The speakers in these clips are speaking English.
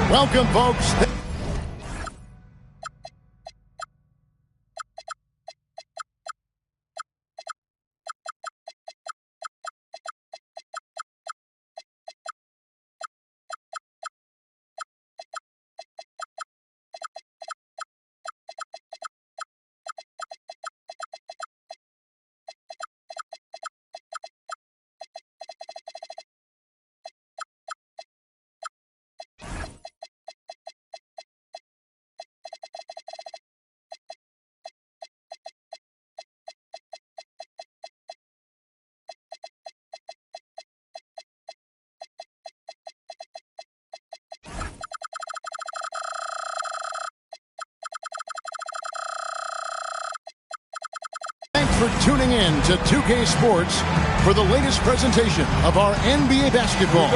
Welcome, folks. For tuning in to 2K Sports for the latest presentation of our NBA basketball.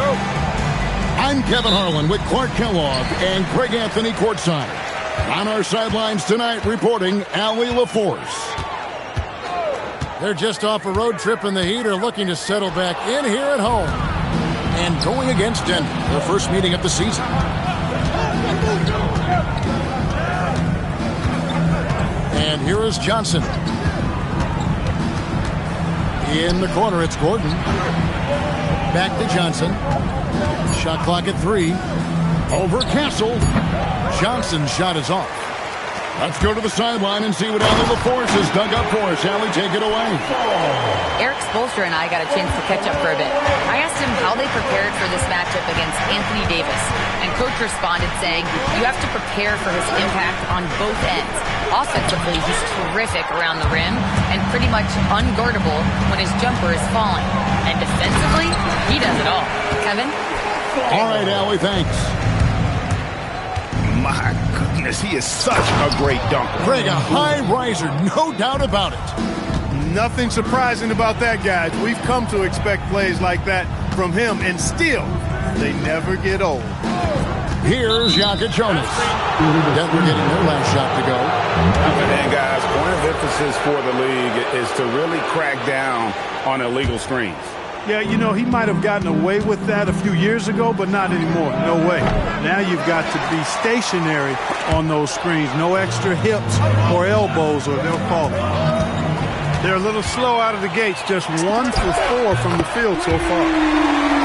I'm Kevin Harlan with Clark Kellogg and Greg Anthony courtside. On our sidelines tonight reporting Allie LaForce. They're just off a road trip in the Heat, are looking to settle back in here at home. And going against Denver, their first meeting of the season. And here is Johnson. In the corner, it's Gordon. Back to Johnson. Shot clock at 3. Over Castle. Johnson's shot is off. Let's go to the sideline and see what Allie LaForce has dug up for us. Allie, take it away. Eric Spoelstra and I got a chance to catch up for a bit. I asked him how they prepared for this matchup against Anthony Davis. And Coach responded saying, you have to prepare for his impact on both ends. Offensively, he's terrific around the rim and pretty much unguardable when his jumper is falling. And defensively, he does it all. Kevin? All right, Allie, thanks. My goodness, he is such a great dunker. Greg, a high riser, no doubt about it. Nothing surprising about that, guys. We've come to expect plays like that from him, and still, they never get old. Here's Jonas. Denver getting their last shot to go. And guys, point of emphasis for the league is to really crack down on illegal screens. Yeah, you know, he might have gotten away with that a few years ago, but not anymore. No way. Now you've got to be stationary on those screens. No extra hips or elbows, or they'll call it. They're a little slow out of the gates. Just 1 for 4 from the field so far.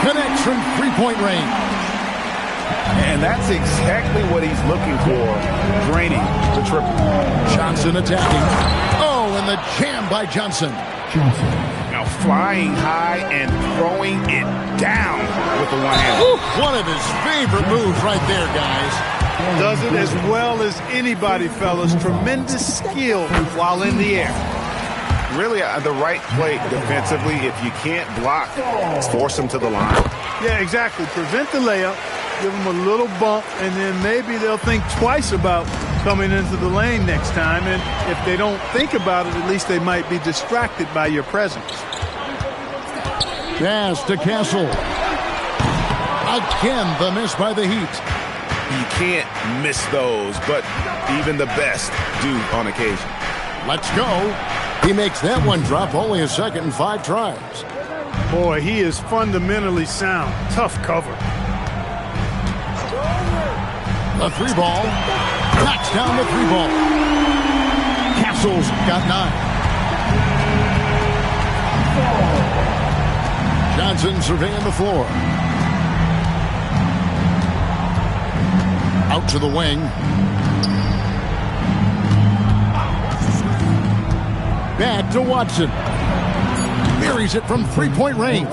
Connects from three-point range. And that's exactly what he's looking for, draining the triple. Johnson attacking. Oh, and the jam by Johnson. Now flying high and throwing it down with the one hand. One of his favorite moves right there, guys. Does it as well as anybody, fellas. Tremendous skill while in the air. Really the right play defensively. If you can't block, force him to the line. Yeah, exactly. Prevent the layup. Give them a little bump, and then maybe they'll think twice about coming into the lane next time. And if they don't think about it, at least they might be distracted by your presence. Pass to Castle. Again, the miss by the Heat. You can't miss those, but even the best do on occasion. Let's go. He makes that one drop, only a second and 5 tries. Boy, he is fundamentally sound. Tough cover. The 3-ball. Knocks down the 3-ball. Castle's got 9. Johnson surveying the floor. Out to the wing. Back to Watson. Buries it from three-point range.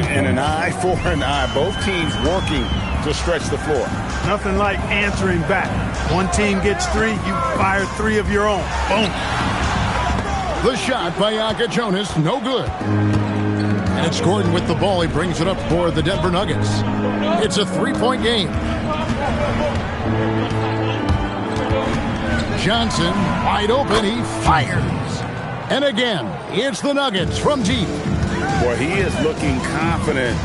And an eye for an eye. Both teams working to stretch the floor. Nothing like answering back. One team gets 3, you fire 3 of your own. Boom. The shot by Jonas, no good. And it's Gordon with the ball. He brings it up for the Denver Nuggets. It's a 3-point game. Johnson, wide open, he fires. And again, it's the Nuggets from deep. Boy, he is looking confident.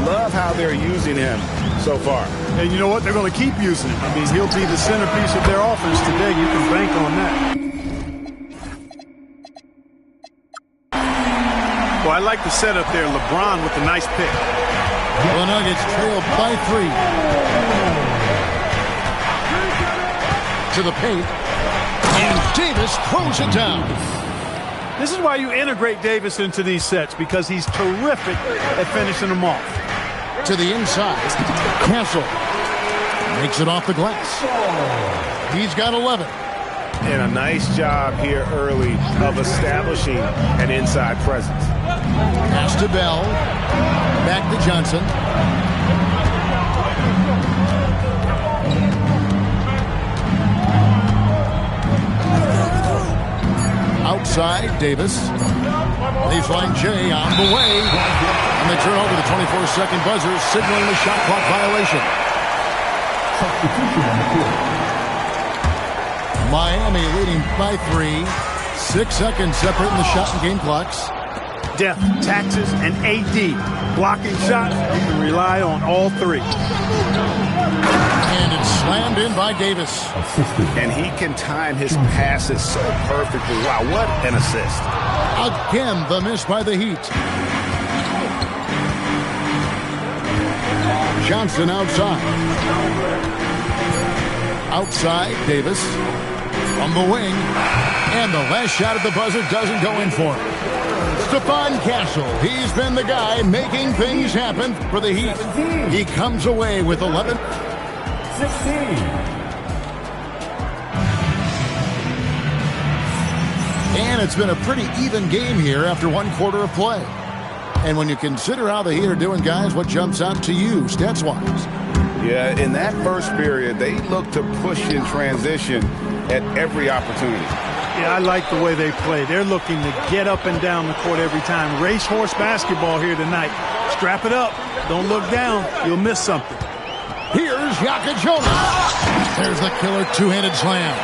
Love how they're using him so far. And you know what? They're going to keep using him. I mean, he'll be the centerpiece of their offense today. You can bank on that. Well, I like the setup there. LeBron with a nice pick. The Nuggets trail by 3. to the paint. And Davis throws it down. This is why you integrate Davis into these sets, because he's terrific at finishing them off. To the inside. Castle makes it off the glass. He's got 11. And a nice job here early of establishing an inside presence. Pass to Bell. Back to Johnson. Outside, Davis. Baseline J on the way. And they turn over the 24-second buzzer, signaling the shot clock violation. Miami leading by 3. 6 seconds separating the shot and game clocks. Depth, taxes, and AD. Blocking shots, you can rely on all three. And it's slammed in by Davis. And he can time his passes so perfectly. Wow, what an assist. Again, the miss by the Heat. Johnson outside. Outside, Davis. On the wing. And the last shot at the buzzer doesn't go in for him. Stephon Castle, he's been the guy making things happen for the Heat. He comes away with 11. 16. And it's been a pretty even game here after 1 quarter of play. And when you consider how the Heat are doing, guys, what jumps out to you, stats-wise? Yeah, in that first period, they looked to push in transition at every opportunity. Yeah, I like the way they play. They're looking to get up and down the court every time. Racehorse basketball here tonight. Strap it up. Don't look down. You'll miss something. Here's Yaka Jonas. There's the killer two-handed slam.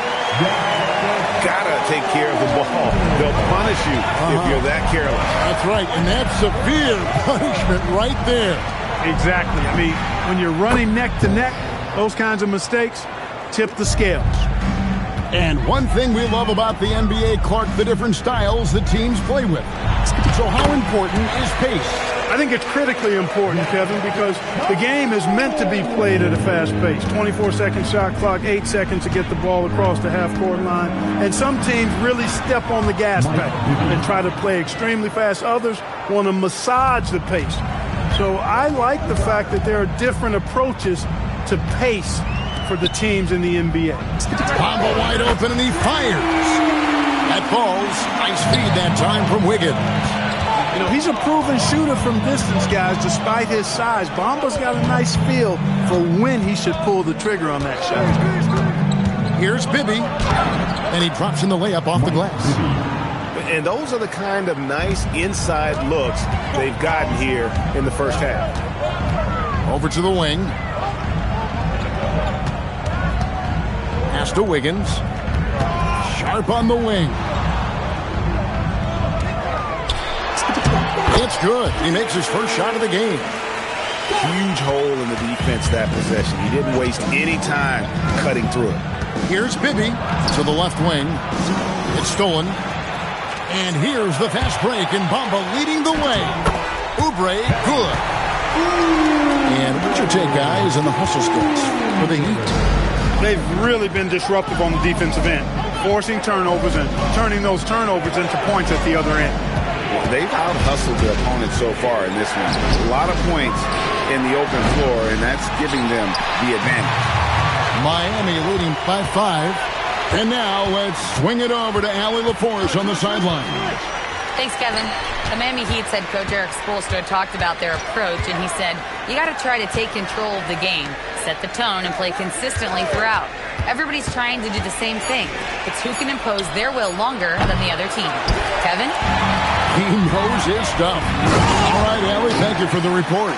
Gotta take care of the ball. They'll punish you if you're that careless. That's right, and that's severe punishment right there. Exactly. I mean, when you're running neck to neck, those kinds of mistakes tip the scales. And one thing we love about the NBA, Clark, the different styles that teams play with. So how important is pace? I think it's critically important, Kevin, because the game is meant to be played at a fast pace. 24-second shot clock, 8 seconds to get the ball across the half-court line. And some teams really step on the gas pedal and try to play extremely fast. Others want to massage the pace. So I like the fact that there are different approaches to pace for the teams in the NBA. Bamba wide open, and he fires. That falls. Nice feed that time from Wiggins. You know, he's a proven shooter from distance, guys, despite his size. Bamba's got a nice feel for when he should pull the trigger on that shot. Here's Bibby, and he drops in the layup off the glass. And those are the kind of nice inside looks they've gotten here in the first half. Over to the wing. Pass to Wiggins. Sharp on the wing. It's good. He makes his first shot of the game. Huge hole in the defense that possession. He didn't waste any time cutting through it. Here's Bibby to the left wing. It's stolen. And here's the fast break, and Bamba leading the way. Oubre, good. And what's your take, guys, on the hustle skills for the Heat? They've really been disruptive on the defensive end, forcing turnovers and turning those turnovers into points at the other end. They've out-hustled their opponents so far in this one. A lot of points in the open floor, and that's giving them the advantage. Miami leading by 5. And now let's swing it over to Allie LaForce on the sideline. Thanks, Kevin. The Miami Heat's head coach Eric Spoelstra talked about their approach, and he said, you got to try to take control of the game, set the tone, and play consistently throughout. Everybody's trying to do the same thing. It's who can impose their will longer than the other team. Kevin? He knows his stuff. All right, Allie, thank you for the report.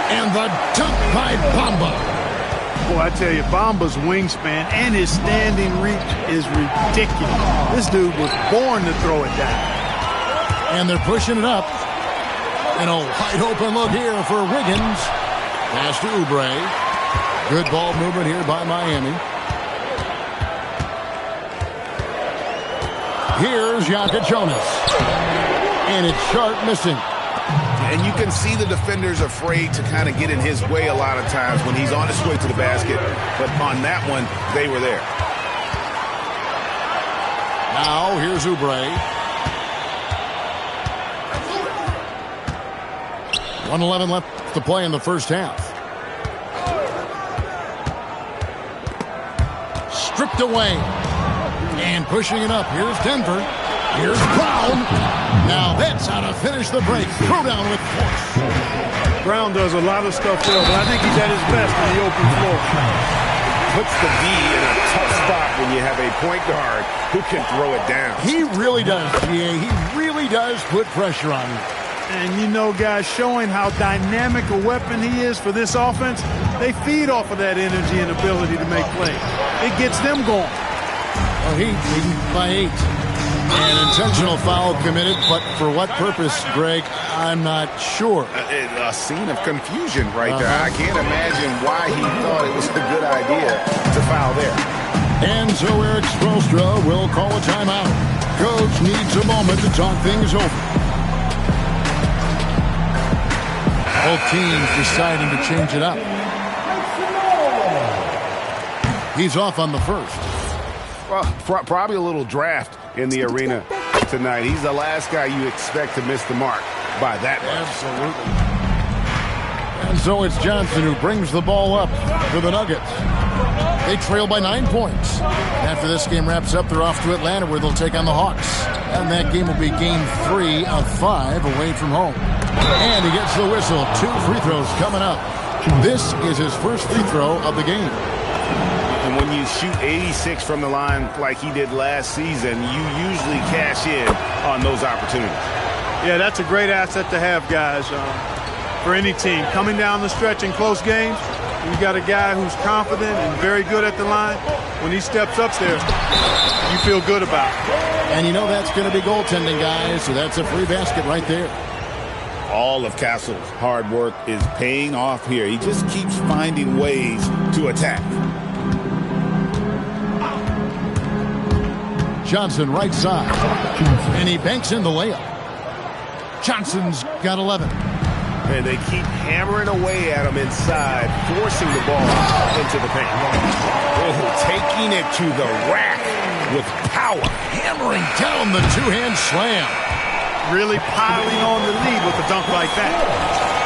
And the dunk by Bamba. Boy, I tell you, Bamba's wingspan and his standing reach is ridiculous. This dude was born to throw it down. And they're pushing it up. And a wide open look here for Wiggins. Pass to Oubre. Good ball movement here by Miami. Here's Yaka Jonas. And it's Sharp missing. And you can see the defenders afraid to kind of get in his way a lot of times when he's on his way to the basket. But on that one, they were there. Now here's Oubre. 1:11 left to play in the first half. Stripped away. And pushing it up. Here's Denver. Here's Brown. Now that's how to finish the break. Throw down with force. Brown does a lot of stuff well, but I think he's at his best in the open floor. Puts the D in a tough spot when you have a point guard who can throw it down. He really does, GA. He really does put pressure on you. And, you know, guys, showing how dynamic a weapon he is for this offense, they feed off of that energy and ability to make plays. It gets them going. Well, he leading by 8. An intentional foul committed, but for what purpose, Greg, I'm not sure. A scene of confusion right there. I can't imagine why he thought it was a good idea to foul there. And so Eric Spoelstra will call a timeout. Coach needs a moment to talk things over. Both teams deciding to change it up. He's off on the first. Well, probably a little draft in the arena tonight. He's the last guy you expect to miss the mark by that much. Absolutely. And so it's Johnson who brings the ball up for the Nuggets. They trail by 9 points. After this game wraps up, they're off to Atlanta where they'll take on the Hawks. And that game will be game 3 of 5 away from home. And he gets the whistle. 2 free throws coming up. This is his first free throw of the game. And when you shoot 86 from the line like he did last season, you usually cash in on those opportunities. Yeah, that's a great asset to have, guys, for any team. Coming down the stretch in close games, you got a guy who's confident and very good at the line. When he steps up there, you feel good about it. And you know that's going to be goaltending, guys, so that's a free basket right there. All of Castle's hard work is paying off here. He just keeps finding ways to attack. Johnson right side. And he banks in the layup. Johnson's got 11. And they keep hammering away at him inside, forcing the ball into the paint. Oh, taking it to the rack with power. Hammering down the two-hand slam. Really piling on the lead with a dunk like that.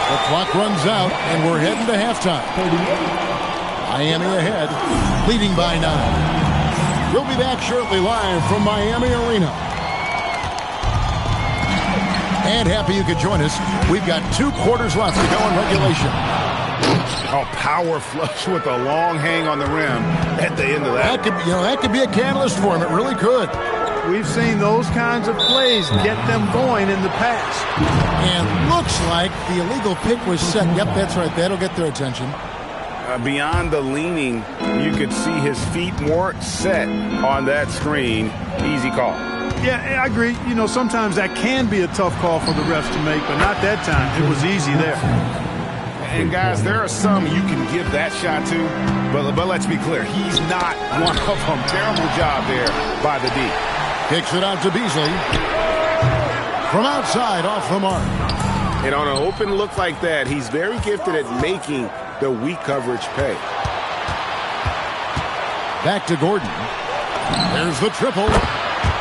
The clock runs out, and we're heading to halftime. Miami ahead, leading by 9. We'll be back shortly live from Miami Arena. And happy you could join us. We've got 2 quarters left to go in regulation. A power flush with a long hang on the rim at the end of that. That could be a catalyst for him. It really could. We've seen those kinds of plays get them going in the past. And looks like the illegal pick was set. Yep, that's right. That'll get their attention. Beyond the leaning, you could see his feet more set on that screen. Easy call. Yeah, I agree. You know, sometimes that can be a tough call for the refs to make, but not that time. It was easy there. And, guys, there are some you can give that shot to, but let's be clear. He's not one of them. Terrible job there by the D. Kicks it out to Beasley. From outside, off the mark. And on an open look like that, he's very gifted at making the weak coverage pay. Back to Gordon. There's the triple.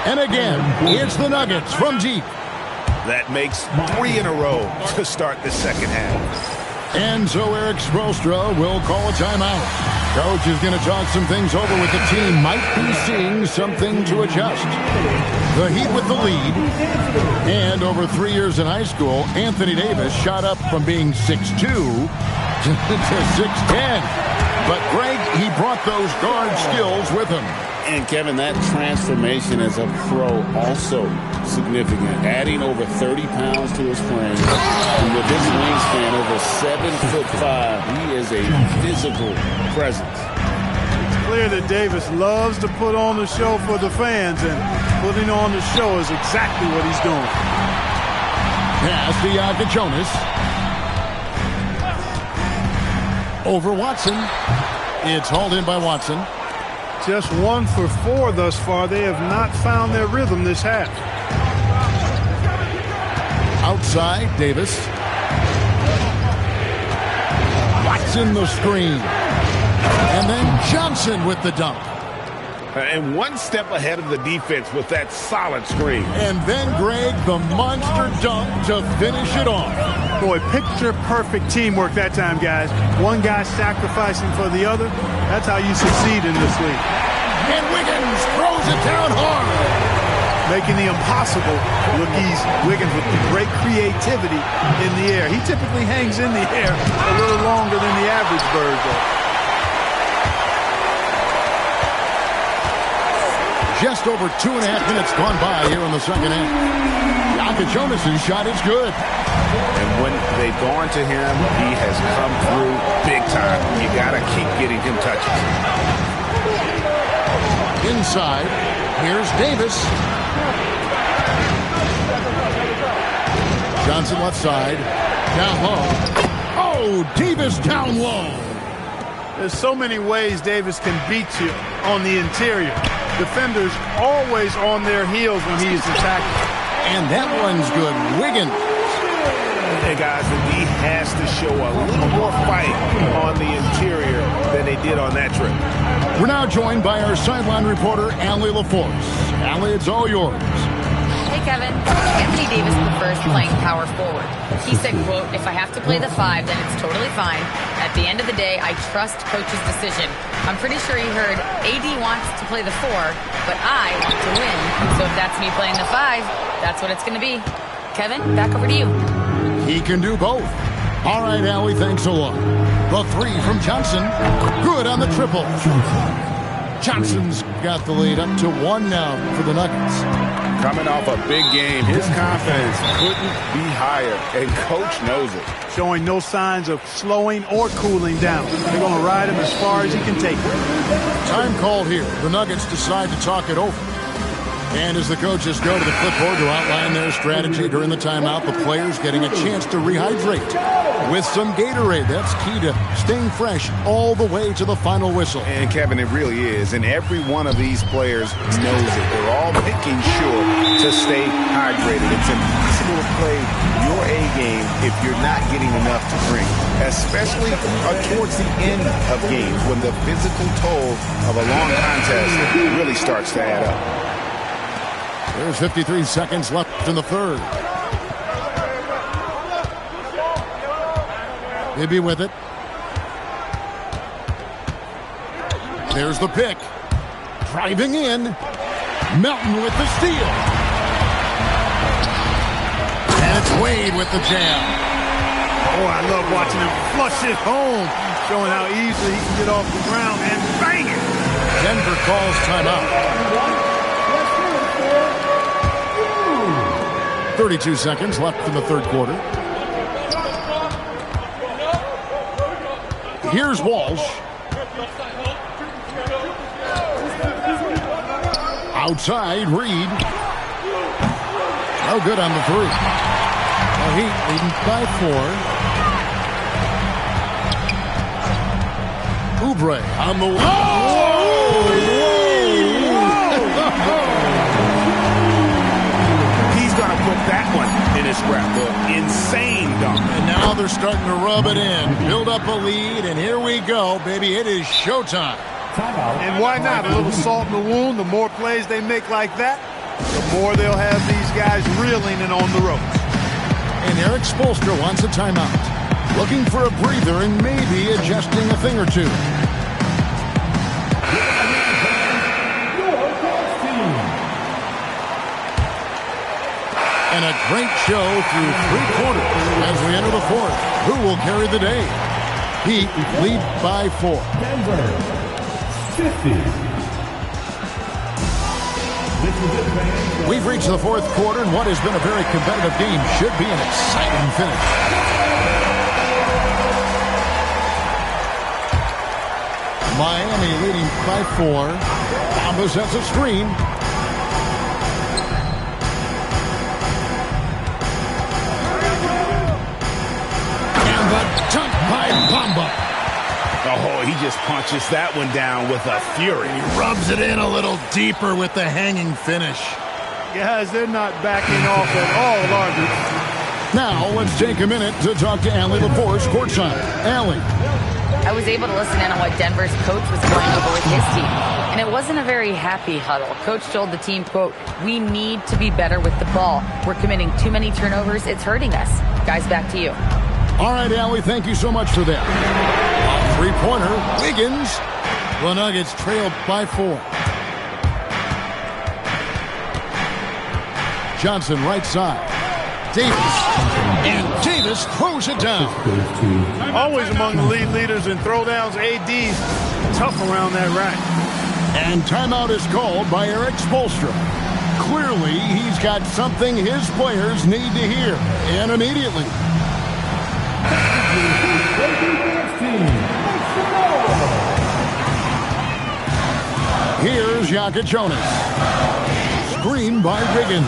And again, it's the Nuggets from deep. That makes 3 in a row to start the second half. And so Eric Spoelstra will call a timeout. Coach is going to talk some things over with the team. Might be seeing something to adjust. The Heat with the lead. And over 3 years in high school, Anthony Davis shot up from being 6'2" to 6'10". But Greg, he brought those guard skills with him. And Kevin, that transformation as a pro also significant. Adding over 30 pounds to his frame. And with his wingspan over 7'5", he is a physical presence. It's clear that Davis loves to put on the show for the fans, and putting on the show is exactly what he's doing. Pass to Jonas. Over Watson. It's hauled in by Watson. Just 1 for 4 thus far. They have not found their rhythm this half. Outside, Davis. Watson the screen. And then Johnson with the dunk. And one step ahead of the defense with that solid screen. And then, Greg, the monster dunk to finish it off. Boy, picture-perfect teamwork that time, guys. One guy sacrificing for the other. That's how you succeed in this league. And Wiggins throws it down hard. Making the impossible look easy. Wiggins with great creativity in the air. He typically hangs in the air a little longer than the average bird, though. Just over 2.5 minutes gone by here in the second half. Jonas's shot is good. And when they've gone to him, he has come through big time. You got to keep getting him touches. Inside, here's Davis. Johnson left side, down low. Oh, Davis down low. There's so many ways Davis can beat you on the interior. Defenders always on their heels when he's attacking. And that one's good. Wiggins. Hey, guys, the D has to show a little more fight on the interior than they did on that trip. We're now joined by our sideline reporter, Allie LaForce. Allie, it's all yours. Hey, Kevin. Anthony Davis prefers playing power forward. He said, quote, if I have to play the 5, then it's totally fine. At the end of the day, I trust coach's decision. I'm pretty sure he heard AD wants to play the 4, but I want to win. So if that's me playing the 5, that's what it's going to be. Kevin, back over to you. He can do both. All right, Allie, thanks a lot. The 3 from Johnson. Good on the triple. Johnson's got the lead up to 1 now for the Nuggets. Coming off a big game, his confidence couldn't be higher, and Coach knows it. Showing no signs of slowing or cooling down. They're going to ride him as far as he can take him. Time called here. The Nuggets decide to talk it over. And as the coaches go to the clipboard to outline their strategy during the timeout, the players getting a chance to rehydrate with some Gatorade. That's key to staying fresh all the way to the final whistle. And, Kevin, it really is. And every one of these players knows it. They're all making sure to stay hydrated. It's impossible to play your A game if you're not getting enough to drink, especially towards the end of games when the physical toll of a long contest really starts to add up. There's 53 seconds left in the third. Bibby with it. There's the pick. Driving in. Melton with the steal. And it's Wade with the jam. Oh, I love watching him flush it home. Showing how easily he can get off the ground and bang it. Denver calls timeout. 32 seconds left in the third quarter. Here's Walsh. Outside, Reed. Oh, good on the 3. Heat leading by 4. Oubre on the that one in his scrapbook. Insane dunk. And now they're starting to rub it in. Build up a lead, and here we go, baby. It is showtime. And why not? A little salt in the wound. The more plays they make like that, the more they'll have these guys reeling and on the ropes. And Eric Spoelstra wants a timeout. Looking for a breather and maybe adjusting a thing or two. And a great show through 3 quarters as we enter the 4th. Who will carry the day? Heat lead by 4. Denver, 50. We've reached the 4th quarter, and what has been a very competitive game should be an exciting finish. Miami leading by 4. Bamba sets a screen. Dunk by Bamba. Oh, he just punches that one down with a fury. He rubs it in a little deeper with the hanging finish. Guys, they're not backing off at all, are they? Now, let's take a minute to talk to Allie LaForce courtside. Allie. I was able to listen in on what Denver's coach was going over with his team. And it wasn't a very happy huddle. Coach told the team, quote, "We need to be better with the ball. We're committing too many turnovers. It's hurting us." Guys, back to you. All right, Allie, thank you so much for that. A three-pointer, Wiggins. The Nuggets trail by 4. Johnson right side. Davis. And Davis throws it down. Always among the lead leaders in throwdowns. AD's tough around that rack. And timeout is called by Eric Spoelstra. Clearly, he's got something his players need to hear. And immediately. Here's Jokic Jonas. Screen by Wiggins.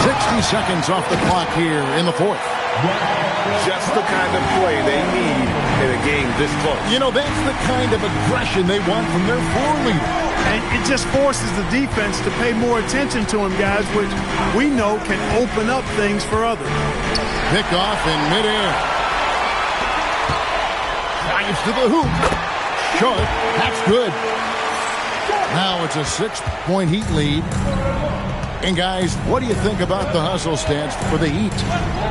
60 seconds off the clock here in the fourth. Just the kind of play they need in a game this close. You know, that's the kind of aggression they want from their floor leader. And it just forces the defense to pay more attention to him, guys, which we know can open up things for others. Pick off in midair. Drives to the hoop. Short. That's good. Now it's a 6-point Heat lead. And, guys, what do you think about the hustle stance for the Heat?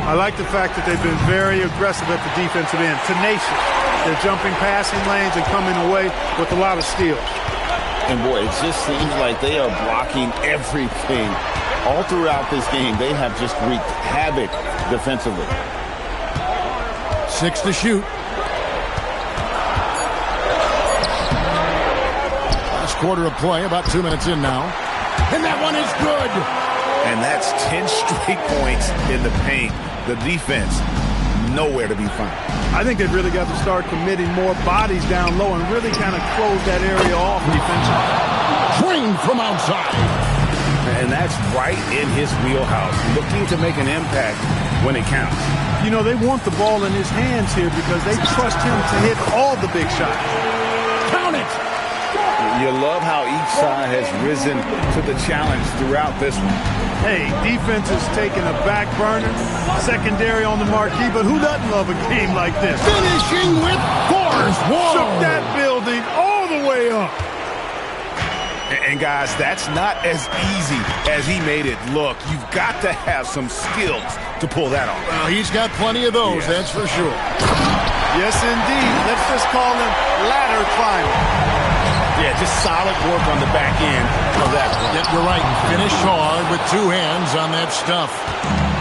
I like the fact that they've been very aggressive at the defensive end. Tenacious. They're jumping passing lanes and coming away with a lot of steals. And, boy, it just seems like they are blocking everything. All throughout this game, they have just wreaked havoc defensively. 6 to shoot. Last quarter of play, about 2 minutes in now. And that one is good. And that's 10 straight points in the paint. The defense, nowhere to be found. I think they've really got to start committing more bodies down low and really kind of close that area off defensively. Drained from outside. And that's right in his wheelhouse, looking to make an impact when it counts. You know, they want the ball in his hands here because they trust him to hit all the big shots. Count it. You love how each side has risen to the challenge throughout this one. Hey, defense is taking a back burner, secondary on the marquee, but who doesn't love a game like this? Finishing with force. Whoa. Shook that building all the way up. And guys, that's not as easy as he made it look. You've got to have some skills to pull that off. Well, he's got plenty of those, that's for sure. Yes, indeed. Let's just call him ladder climbing. Yeah, just solid work on the back end of that one. Yep, you're right. Finish hard with 2 hands on that stuff.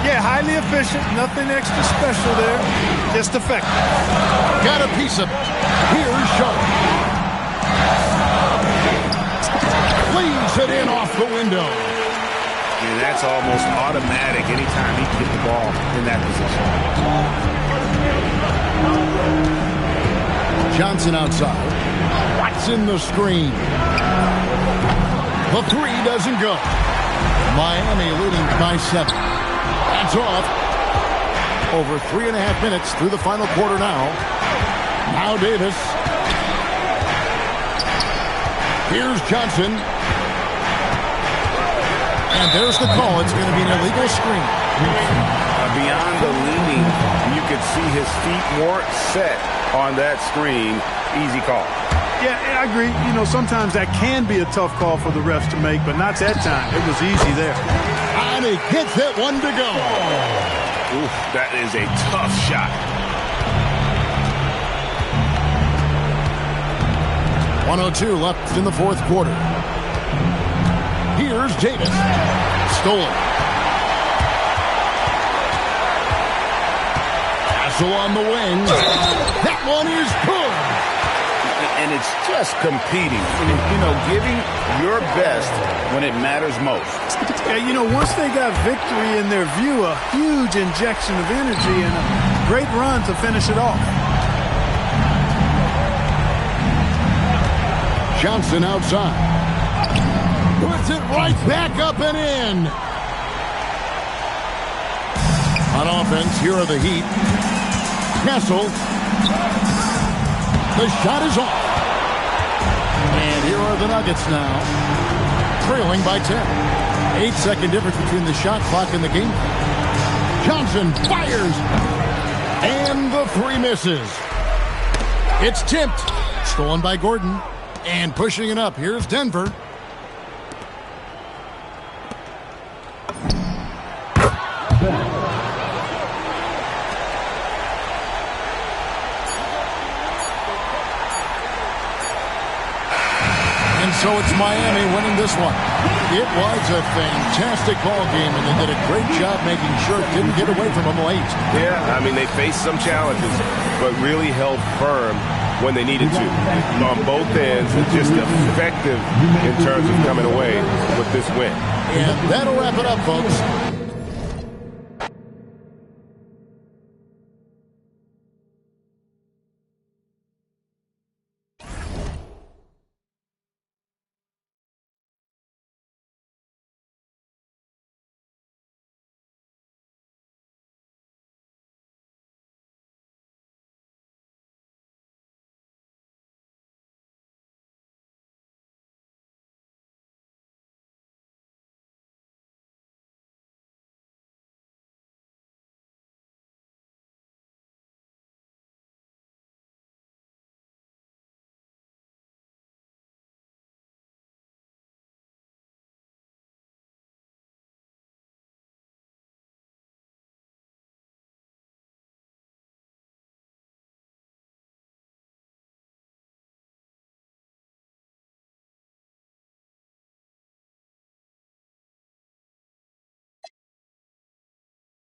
Yeah, highly efficient. Nothing extra special there. Just effective. Got a piece of it. Here's Sharp. Leaves it in off the window. And that's almost automatic anytime he can get the ball in that position. Johnson outside. Watson the screen. The 3 doesn't go. Miami leading by 7. That's off. Over 3.5 minutes through the final quarter now. Now Davis. Here's Johnson. And there's the call. It's going to be an illegal screen. Beyond the leaning, you could see his feet weren't set on that screen. Easy call. Yeah, I agree. You know, sometimes that can be a tough call for the refs to make, but not that time. It was easy there. And he gets it, 1 to go. Ooh, that is a tough shot. 1:02 left in the fourth quarter. Here's Davis. Stolen. Castle on the wing. That one is good. And it's just competing. You know, giving your best when it matters most. Yeah, you know, once they got victory in their view, a huge injection of energy and a great run to finish it off. Johnson outside. Puts it right back up and in. On offense, here are the Heat. Castle. The shot is off. And here are the Nuggets now. Trailing by 10. 8-second difference between the shot clock and the game. Johnson fires. And the three misses. It's tipped. Stolen by Gordon. And pushing it up. Here's Denver. And so it's Miami winning this one. It was a fantastic ball game, and they did a great job making sure it didn't get away from them late. Yeah, I mean, they faced some challenges, but really held firm when they needed to. On both ends, and just effective in terms of coming away with this win. And that'll wrap it up, folks.